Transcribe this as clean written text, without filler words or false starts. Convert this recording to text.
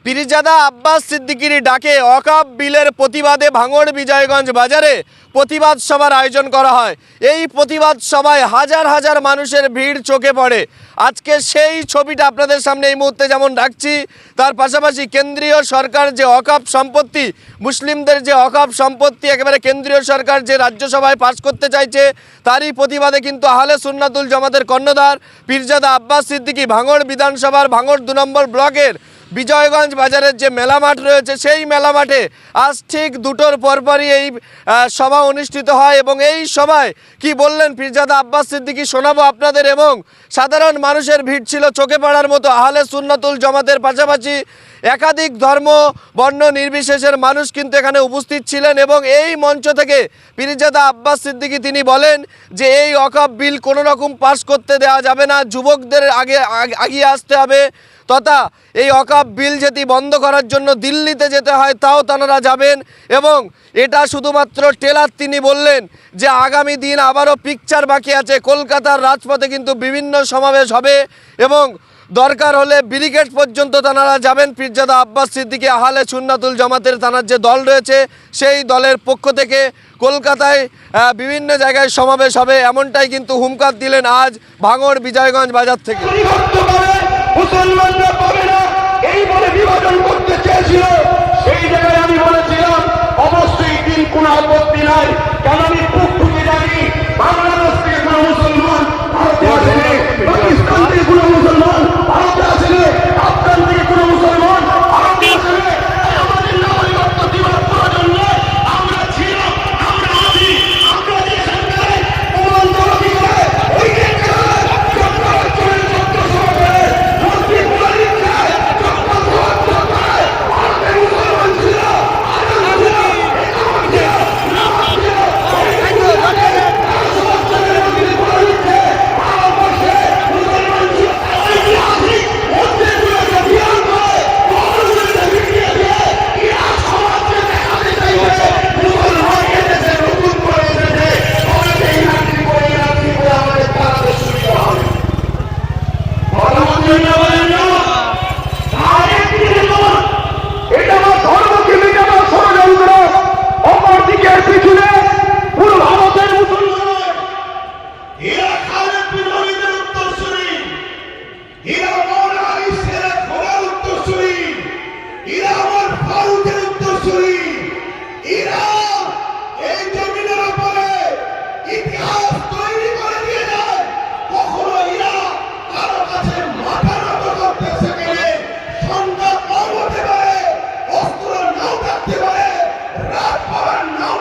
পীরজাদা আব্বাস সিদ্দিকীর ডাকে ওয়াকফ বিলের প্রতিবাদে ভাঙড় বিজয়গঞ্জ বাজারে প্রতিবাদ সভার আয়োজন করা হয়। এই প্রতিবাদ সভায় হাজার হাজার মানুষের ভিড় চোখে পড়ে। আজকে সেই ছবিটা আপনাদের সামনে এই মুহূর্তে যেমন রাখছি, তার পাশাপাশি কেন্দ্রীয় সরকার যে ওয়াকফ সম্পত্তি, মুসলিমদের যে ওয়াকফ সম্পত্তি একেবারে কেন্দ্রীয় সরকার যে রাজ্যসভায় পাস করতে চাইছে, তারই প্রতিবাদে কিন্তু আহলে সুন্নাতুল জামাতের কর্ণধার পীরজাদা আব্বাস সিদ্দিকী ভাঙড় বিধানসভার ভাঙড় 2 নম্বর ব্লকের বিজয়গঞ্জ বাজারের যে মেলা মাঠ রয়েছে, সেই মেলা মাঠে আজ ঠিক 2টোর পরপরই এই সভা অনুষ্ঠিত হয়। এবং এই সভায় কি বললেন পীরজাদা আব্বাস সিদ্দিকী শোনাবো আপনাদের। এবং সাধারণ মানুষের ভিড় ছিল চোখে পড়ার মতো। আহলে সুন্নাতুল জামাতের পাশাপাশি একাধিক ধর্ম বর্ণ নির্বিশেষের মানুষ কিন্তু এখানে উপস্থিত ছিলেন। এবং এই মঞ্চ থেকে পীরজাদা আব্বাস সিদ্দিকী তিনি বলেন যে এই ওয়াকফ বিল কোনো রকম পাস করতে দেওয়া যাবে না, যুবকদের আগিয়ে আসতে হবে, তথা এই ওয়াকফ বিল যদি বন্ধ করার জন্য দিল্লিতে যেতে হয় তাও তারা যাবেন। এবং এটা শুধুমাত্র টেলার। তিনি বললেন যে আগামী দিন আবারও পিকচার বাকি আছে। কলকাতার রাজপথে কিন্তু বিভিন্ন সমাবেশ হবে এবং দরকার হলে ব্রিগেড পর্যন্ত তারা যাবেন। পীরজাদা আব্বাস সিদ্দিকী আহলে সুন্নাতুল জামাতের তানার যে দল রয়েছে, সেই দলের পক্ষ থেকে কলকাতায় বিভিন্ন জায়গায় সমাবেশ হবে, এমনটাই কিন্তু হুমকার দিলেন আজ ভাঙড় বিজয়গঞ্জ বাজার থেকে। মুসলমানরা পাবে না এই বলে বিভাজন করতে চেয়েছিল, সেই জায়গায় আমি বলেছিলাম অবশ্যই দিন কোনো আপত্তি নাই, কেন আমি বুক ঠুকে জানি বাংলাদেশ থেকে কোনো মুসলমান ভারতে আসেনি, পাকিস্তান থেকে কোনো মুসলমান ভারতে আসেনি, আফগান থেকে কোনো মুসলমান ভারতে আসেনি। আমাদের নাগরিকত্ব দিবার প্রয়োজন নেই। আমরা ছিলাম, আমরা আছি, আমরা যে সরকারে প্রমাণ জনতি করে ওই নাও